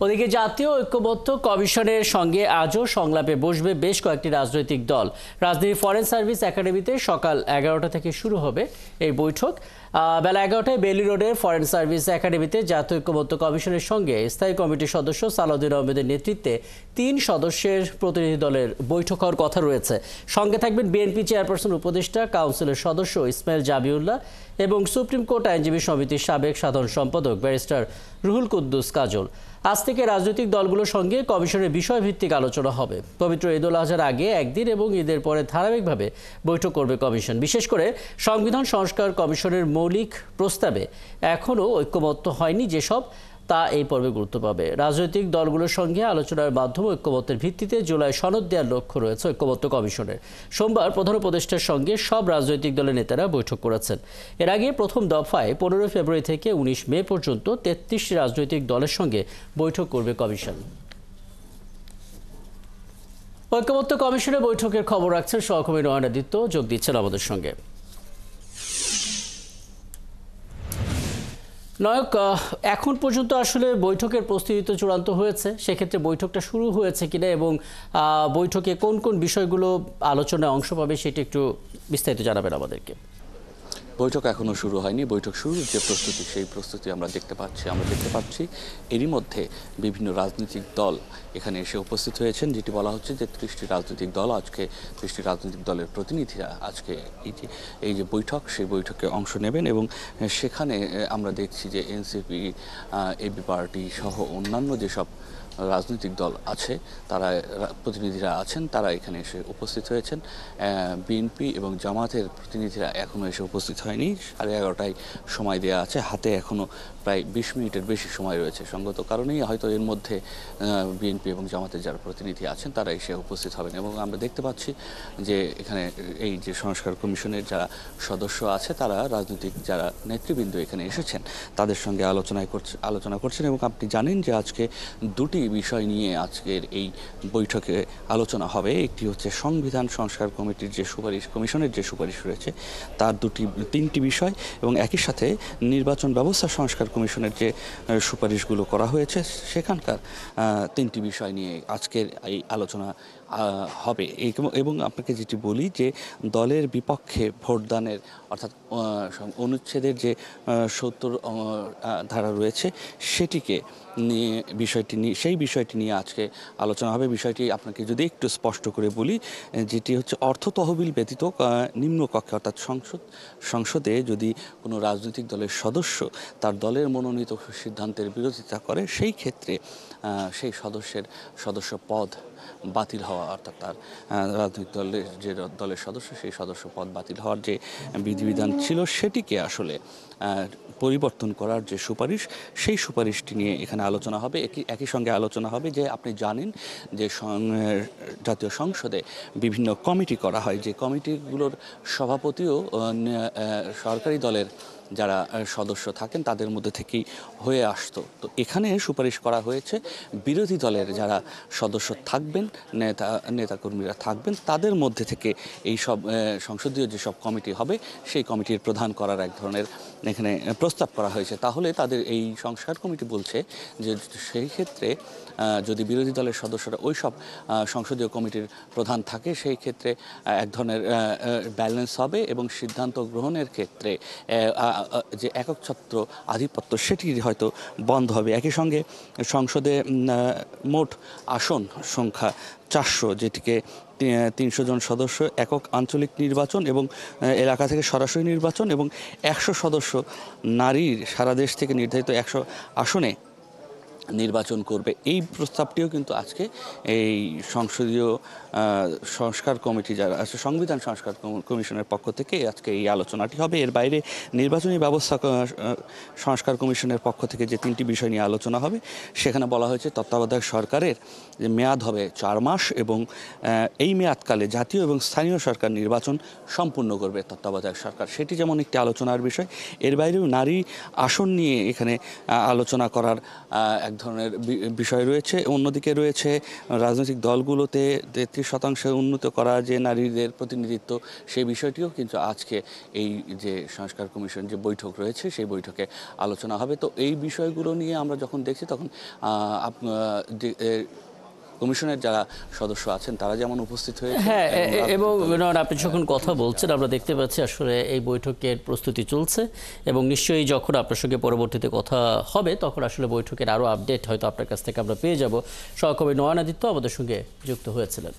ওদিকে জাতীয় ঐক্যমত্য কমিশনের সঙ্গে আজও সংলাপে বসবে বেশ কয়েকটি রাজনৈতিক দল। রাজধানীর ফরেন সার্ভিস একাডেমিতে সকাল 11টা থেকে শুরু হবে এই বৈঠক। বেলা 11টায় বেইলি রোডের ফরেন সার্ভিস একাডেমিতে জাতীয় ঐক্যমত্য কমিশনের সঙ্গে স্থায়ী কমিটির সদস্য সালাউদ্দিন আহমেদের নেতৃত্বে 3 সদস্যের প্রতিনিধি দলের বৈঠক হওয়ার কথা রয়েছে। সঙ্গে থাকবেন বিএনপি চেয়ারপারসন উপদেষ্টা কাউন্সিলের সদস্য ইসমাইল জাবিউল্লাহ এবং সুপ্রিম কোর্ট আইনজীবী সমিতির সাবেক সাধারণ সম্পাদক ব্যারিস্টার রুহুল কুদ্দুস কাজল। আজ থেকে রাজনৈতিক দলগুলোর সঙ্গে কমিশনের বিষয়ভিত্তিক আলোচনা হবে। পবিত্র ঈদ উল আজহার আগে একদিন এবং ঈদের পরে ধারাবাহিকভাবে বৈঠক করবে কমিশন। বিশেষ করে সংবিধান সংস্কার কমিশনের মৌলিক প্রস্তাবে এখনও ঐক্যমত্য হয়নি যেসব, তা এই পর্বে গুরুত্ব পাবে। রাজনৈতিক দলগুলোর সঙ্গে আলোচনার মাধ্যমে ঐক্যমত্যের ভিত্তিতে জুলাই সনদ দেওয়ার লক্ষ্য রয়েছে ঐক্যমত্য কমিশনের। সোমবার প্রধান উপদেষ্টার সঙ্গে সব রাজনৈতিক দলের নেতারা বৈঠক করেছেন। এর আগে প্রথম দফায় 15 ফেব্রুয়ারি থেকে 19 মে পর্যন্ত 33টি রাজনৈতিক দলের সঙ্গে বৈঠক করবে কমিশন। ঐক্যমত্য কমিশনের বৈঠকের খবর রাখছেন সহকর্মী নয়ন আদিত্য, যোগ দিচ্ছেন আমাদের সঙ্গে। নায়ক, এখন পর্যন্ত আসলে বৈঠকের প্রস্তুতি তো চূড়ান্ত হয়েছে, সেক্ষেত্রে বৈঠকটা শুরু হয়েছে কিনা এবং বৈঠকে কোন কোন বিষয়গুলো আলোচনায় অংশ পাবে সেটা একটু বিস্তারিত জানাবেন আমাদেরকে। বৈঠক এখনও শুরু হয়নি। বৈঠক শুরুর যে প্রস্তুতি, সেই প্রস্তুতি আমরা দেখতে পাচ্ছি। এরই মধ্যে বিভিন্ন রাজনৈতিক দল এখানে এসে উপস্থিত হয়েছেন, যেটি বলা হচ্ছে যে 30টি রাজনৈতিক দল আজকে 30টি রাজনৈতিক দলের প্রতিনিধিরা আজকে এই যে বৈঠক, সেই বৈঠকে অংশ নেবেন এবং সেখানে আমরা দেখছি যে এনসিপি, এবি পার্টি সহ অন্যান্য যেসব রাজনৈতিক দল আছে, তারা প্রতিনিধিরা আছেন, তারা এখানে এসে উপস্থিত হয়েছেন। বিএনপি এবং জামাতের প্রতিনিধিরা এখনও এসে উপস্থিত হয়নি। 11:30টায় সময় দেওয়া আছে, হাতে এখনও প্রায় 20 মিনিটের বেশি সময় রয়েছে। সঙ্গত কারণেই হয়তো এর মধ্যে বিএনপি এবং জামাতের যারা প্রতিনিধি আছেন তারা এসে উপস্থিত হবেন। এবং আমরা দেখতে পাচ্ছি যে এখানে এই যে সংস্কার কমিশনের যারা সদস্য আছে, তারা রাজনৈতিক যারা নেতৃবৃন্দ এখানে এসেছেন তাদের সঙ্গে আলোচনা করছেন। এবং আপনি জানেন যে আজকে দুটি বিষয় নিয়ে আজকের এই বৈঠকে আলোচনা হবে। একটি হচ্ছে সংবিধান সংস্কার কমিশনের যে সুপারিশ রয়েছে তার 3টি বিষয়, এবং একই সাথে নির্বাচন ব্যবস্থা সংস্কার কমিশনের যে সুপারিশগুলো করা হয়েছে সেখানকার 3টি বিষয় নিয়ে আজকের এই আলোচনা হবে। এবং আপনাকে যেটি বলি যে দলের বিপক্ষে ভোটদানের অর্থাৎ অনুচ্ছেদের যে 70 ধারা রয়েছে সেটিকে নিয়ে সেই বিষয়টি নিয়ে আজকে আলোচনা হবে। বিষয়টি আপনাকে যদি একটু স্পষ্ট করে বলি, যেটি হচ্ছে অর্থ তহবিল ব্যতীত নিম্নকক্ষে অর্থাৎ সংসদে যদি কোনো রাজনৈতিক দলের সদস্য তার দলের মনোনীত সিদ্ধান্তের বিরোধিতা করে, সেই ক্ষেত্রে সেই সদস্য পদ বাতিল হওয়া, অর্থাৎ তার রাজনৈতিক দলের সদস্য সেই সদস্য পদ বাতিল হওয়ার যে বিধিবিধান ছিল সেটিকে আসলে পরিবর্তন করার যে সুপারিশ, সেই সুপারিশটি নিয়ে এখানে আলোচনা হবে। একই সঙ্গে আলোচনা হবে যে আপনি জানেন যে জাতীয় সংসদে বিভিন্ন কমিটি করা হয়, যে কমিটিগুলোর সভাপতিও সরকারি দলের যারা সদস্য থাকেন তাদের মধ্যে থেকেই হয়ে আসতো। তো এখানে সুপারিশ করা হয়েছে বিরোধী দলের যারা সদস্য থাকবেন, নেতাকর্মীরা থাকবেন, তাদের মধ্যে থেকে এই সব সংসদীয় যেসব কমিটি হবে সেই কমিটির প্রধান করার এক ধরনের এখানে প্রস্তাব করা হয়েছে। তাহলে তাদের এই সংস্কার কমিটি বলছে যে সেই ক্ষেত্রে যদি বিরোধী দলের সদস্যরা ওই সব সংসদীয় কমিটির প্রধান থাকে, সেই ক্ষেত্রে এক ধরনের ব্যালেন্স হবে এবং সিদ্ধান্ত গ্রহণের ক্ষেত্রে যে একচ্ছত্র আধিপত্য সেটি হয়তো বন্ধ হবে। একই সঙ্গে সংসদে মোট আসন সংখ্যা 400, যেটিকে 300 জন সদস্য একক আঞ্চলিক নির্বাচন এবং এলাকা থেকে সরাসরি নির্বাচন এবং 100 সদস্য নারীর সারা দেশ থেকে নির্ধারিত 100 আসনে নির্বাচন করবে। এই প্রস্তাবটিও কিন্তু আজকে এই সংসদীয় সংস্কার কমিটি যারা আছে, সংবিধান সংস্কার কমিশনের পক্ষ থেকে আজকে এই আলোচনাটি হবে। এর বাইরে নির্বাচনী ব্যবস্থা সংস্কার কমিশনের পক্ষ থেকে যে 3টি বিষয় নিয়ে আলোচনা হবে, সেখানে বলা হয়েছে তত্ত্বাবধায়ক সরকারের যে মেয়াদ হবে 4 মাস এবং এই মেয়াদকালে জাতীয় এবং স্থানীয় সরকার নির্বাচন সম্পূর্ণ করবে তত্ত্বাবধায়ক সরকার, সেটি যেমন একটি আলোচনার বিষয়। এর বাইরেও নারী আসন নিয়ে এখানে আলোচনা করার এক ধরনের বিষয় রয়েছে। অন্যদিকে রয়েছে রাজনৈতিক দলগুলোতে 33% উন্নত করা যে নারীদের প্রতিনিধিত্ব, সেই বিষয়টিও কিন্তু আজকে এই যে সংস্কার কমিশন যে বৈঠক রয়েছে সেই বৈঠকে আলোচনা হবে। তো এই বিষয়গুলো নিয়ে আমরা যখন দেখছি তখন কমিশনের যারা সদস্য আছেন তারা যেমন উপস্থিত হয়েছে। হ্যাঁ, এবং আপনি যখন কথা বলছেন আমরা দেখতে পাচ্ছি আসলে এই বৈঠকের প্রস্তুতি চলছে এবং নিশ্চয়ই যখন আপনার সঙ্গে পরবর্তীতে কথা হবে তখন আসলে বৈঠকের আরও আপডেট হয়তো আপনার কাছ থেকে আমরা পেয়ে যাব। সহকর্মী নয়নাদিত্য আমাদের সঙ্গে যুক্ত হয়েছিলেন।